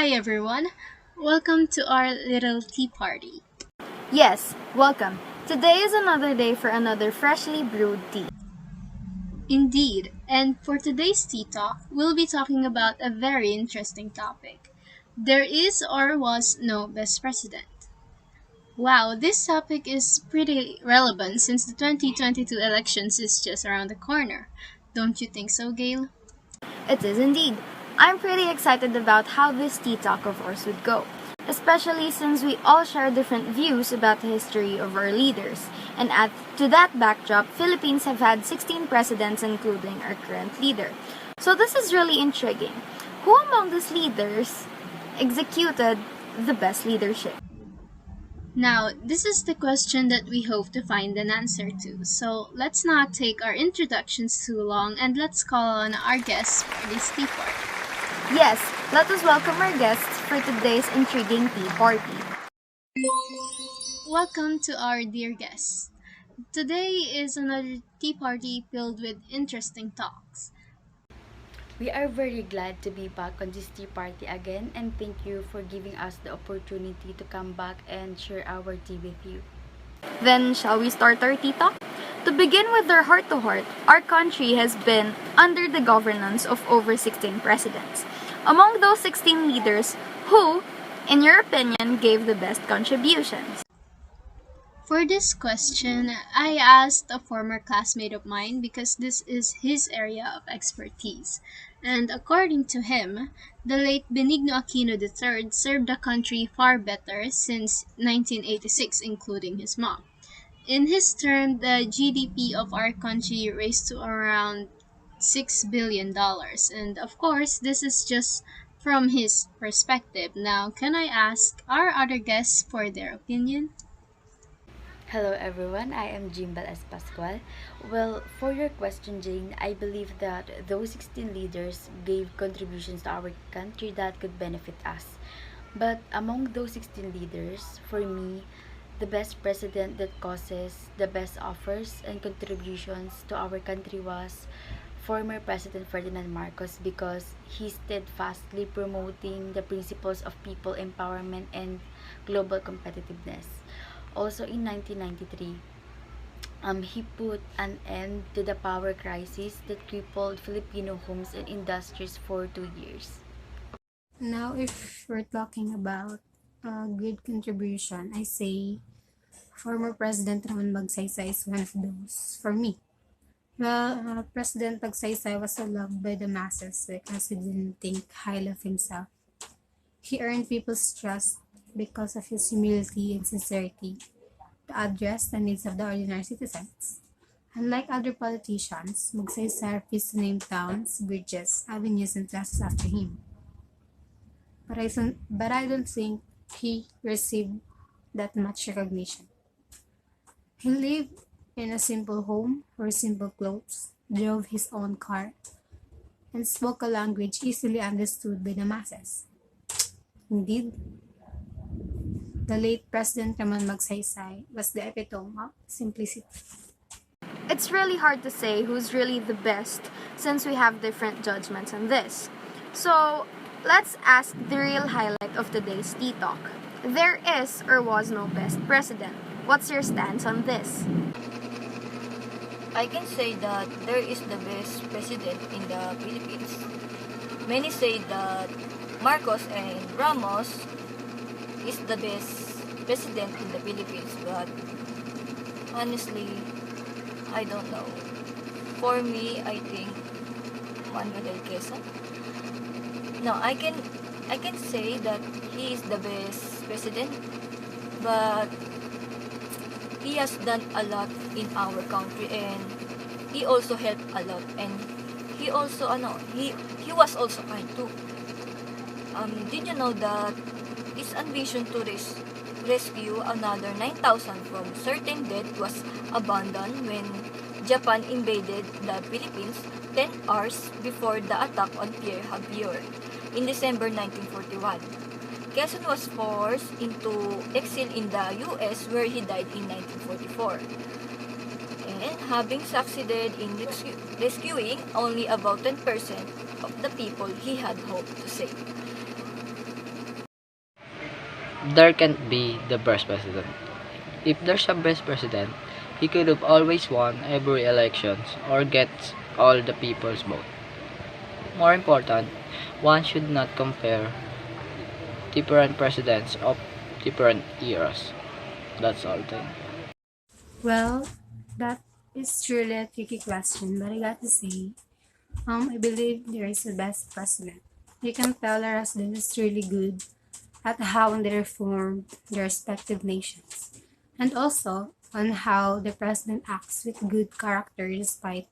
Hi everyone, welcome to our little tea party. Yes, welcome. Today is another day for another freshly brewed tea. Indeed, and for today's tea talk, we'll be talking about a very interesting topic. There is or was no best president. Wow, this topic is pretty relevant since the 2022 elections is just around the corner. Don't you think so, Gayle? It is indeed. I'm pretty excited about how this tea talk of ours would go, especially since we all share different views about the history of our leaders. And add to that backdrop, Philippines have had 16 presidents including our current leader. So this is really intriguing. Who among these leaders executed the best leadership? Now, this is the question that we hope to find an answer to. So, let's not take our introductions too long and let's call on our guests for this tea party. Yes, let us welcome our guests for today's intriguing tea party. Welcome to our dear guests. Today is another tea party filled with interesting talks. We are very glad to be back on this tea party again and thank you for giving us the opportunity to come back and share our tea with you. Then, shall we start our tea talk? To begin with our heart-to-heart, our country has been under the governance of over 16 presidents. Among those 16 leaders, who, in your opinion, gave the best contributions? For this question, I asked a former classmate of mine because this is his area of expertise. And according to him, the late Benigno Aquino III served the country far better since 1986, including his mom. In his term, the GDP of our country raised to around $6 billion. And of course, this is just from his perspective. Now, can I ask our other guests for their opinion? Hello everyone, I am Jimbel as Pascual. Well, for your question, Jane, I believe that those 16 leaders gave contributions to our country that could benefit us. But among those 16 leaders, for me, the best president that causes the best offers and contributions to our country was former President Ferdinand Marcos because he steadfastly promoting the principles of people empowerment and global competitiveness. Also in 1993, he put an end to the power crisis that crippled Filipino homes and industries for 2 years. Now, if we're talking about a good contribution, I say former President Ramon Magsaysay is one of those for me. Well, President Magsaysay was so loved by the masses because he didn't think highly of himself. He earned people's trust because of his humility and sincerity to address the needs of the ordinary citizens. Unlike other politicians, Magsaysay refused to name towns, bridges, avenues, and plazas after him. But I don't think he received that much recognition. He lived in a simple home, wore simple clothes, drove his own car, and spoke a language easily understood by the masses. Indeed, the late President Ramon Magsaysay was the epitome of simplicity. It's really hard to say who's really the best since we have different judgments on this. So, let's ask the real highlight of today's tea talk. There is or was no best president. What's your stance on this? I can say that there is the best president in the Philippines. Many say that Marcos and Ramos is the best president in the Philippines, but honestly, I don't know. For me, I think Manuel Quezon. No, I can say that he is the best president, but he has done a lot in our country and he also helped a lot and he also he was also kind too. Did you know that his ambition to rescue another 9,000 from certain death was abandoned when Japan invaded the Philippines 10 hours before the attack on Pierre Javier in December 1941. Quezon was forced into exile in the US where he died in 1944. And having succeeded in rescuing only about 10% of the people he had hoped to save. there can't be the best president. If there's a best president, he could have always won every elections or gets all the people's vote. More important, one should not compare different presidents of different eras. That's all thing. Well, that is truly a tricky question, but I got to say, I believe there is a best president. You can tell our president is really good at how they reform their respective nations, and also on how the president acts with good character despite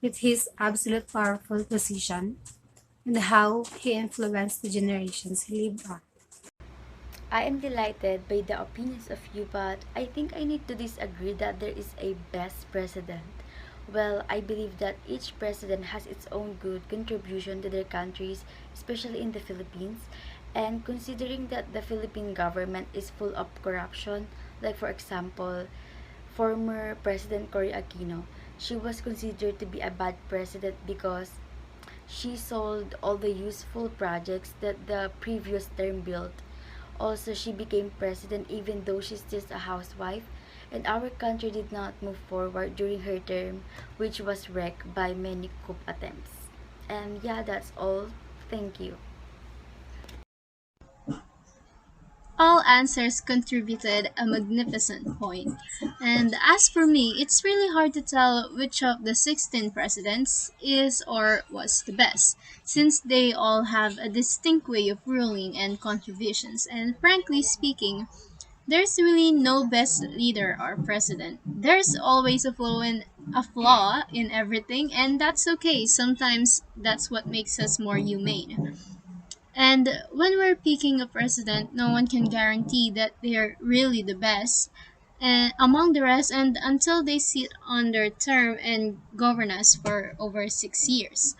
with his absolute powerful position, and how he influenced the generations he lived on. I am delighted by the opinions of you, but I think I need to disagree that there is a best president. Well, I believe that each president has its own good contribution to their countries, especially in the Philippines. And considering that the Philippine government is full of corruption, like for example, former President Cory Aquino, she was considered to be a bad president because she sold all the useful projects that the previous term built. Also, she became president even though she's just a housewife, and our country did not move forward during her term, which was wrecked by many coup attempts. And yeah, that's all. Thank you. All answers contributed a magnificent point. And as for me, it's really hard to tell which of the 16 presidents is or was the best, since they all have a distinct way of ruling and contributions. And frankly speaking, there's really no best leader or president. There's always a flaw in everything, and that's okay. Sometimes that's what makes us more humane. And when we're picking a president, no one can guarantee that they're really the best among the rest and until they sit on their term and govern us for over 6 years.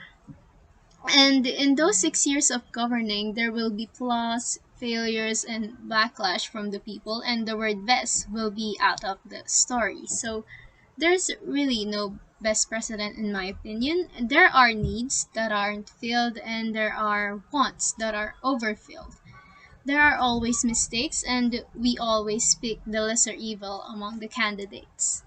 And in those 6 years of governing, there will be flaws, failures, and backlash from the people, and the word best will be out of the story. So there's really no best president in my opinion. There are needs that aren't filled, and there are wants that are overfilled. There are always mistakes, and we always pick the lesser evil among the candidates.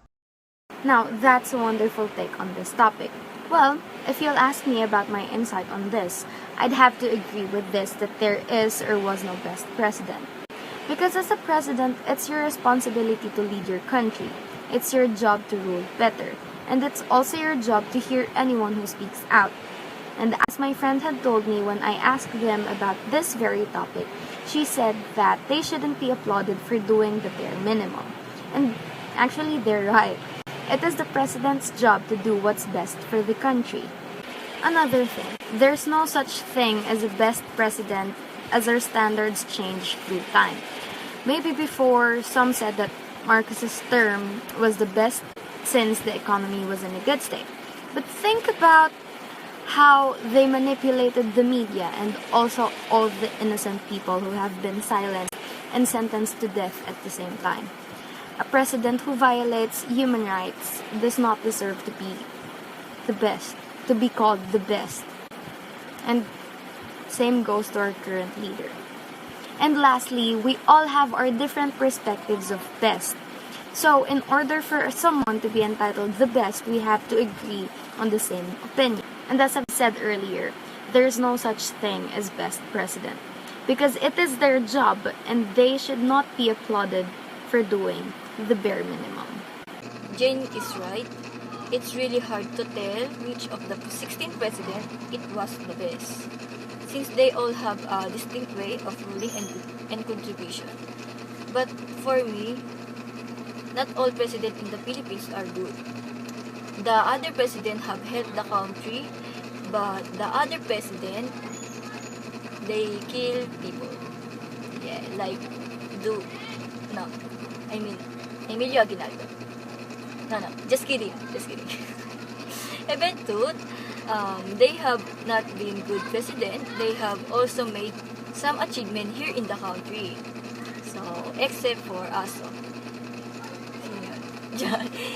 Now, that's a wonderful take on this topic. Well, if you'll ask me about my insight on this, I'd have to agree with this that there is or was no best president. Because as a president, it's your responsibility to lead your country. It's your job to rule better. And it's also your job to hear anyone who speaks out. And as my friend had told me when I asked them about this very topic, she said that they shouldn't be applauded for doing the bare minimum. And actually, they're right. It is the president's job to do what's best for the country. Another thing, there's no such thing as a best president as our standards change through time. Maybe before, some said that Marcos's term was the best since the economy was in a good state. But think about how they manipulated the media and also all the innocent people who have been silenced and sentenced to death at the same time. A president who violates human rights does not deserve to be the best, to be called the best. And same goes to our current leader. And lastly, we all have our different perspectives of best. So in order for someone to be entitled the best, we have to agree on the same opinion. And as I've said earlier, there's no such thing as best president. Because it is their job and they should not be applauded for doing the bare minimum. Jane is right. It's really hard to tell which of the 16 presidents it was the best, since they all have a distinct way of ruling and contribution. But for me, not all presidents in the Philippines are good. The other presidents have helped the country, but the other president, they kill people. Yeah, like do no, I mean Emilio Aguinaldo. No, just kidding. Even though they have not been good president, they have also made some achievement here in the country. So, except for us.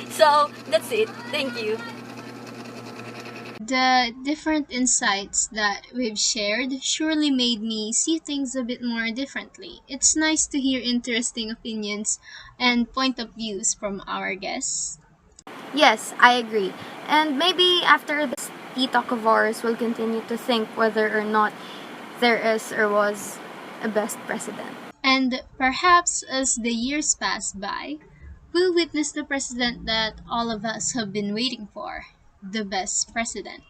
So, that's it. Thank you. The different insights that we've shared surely made me see things a bit more differently. It's nice to hear interesting opinions and point of views from our guests. Yes, I agree. And maybe after this tea talk of ours, we'll continue to think whether or not there is or was a best president. And perhaps as the years pass by, we'll witness the president that all of us have been waiting for, the best president.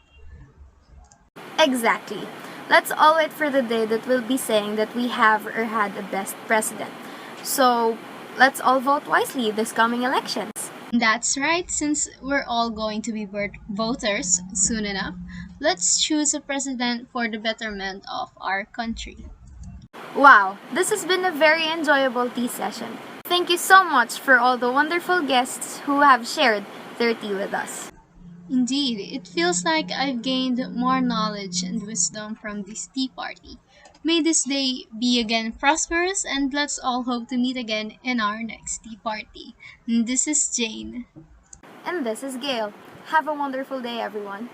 Exactly. Let's all wait for the day that we'll be saying that we have or had a best president. So, let's all vote wisely this coming elections. That's right, since we're all going to be voters soon enough, let's choose a president for the betterment of our country. Wow, this has been a very enjoyable tea session. Thank you so much for all the wonderful guests who have shared their tea with us. Indeed, it feels like I've gained more knowledge and wisdom from this tea party. May this day be again prosperous, and let's all hope to meet again in our next tea party. This is Jane. And this is Gayle. Have a wonderful day, everyone.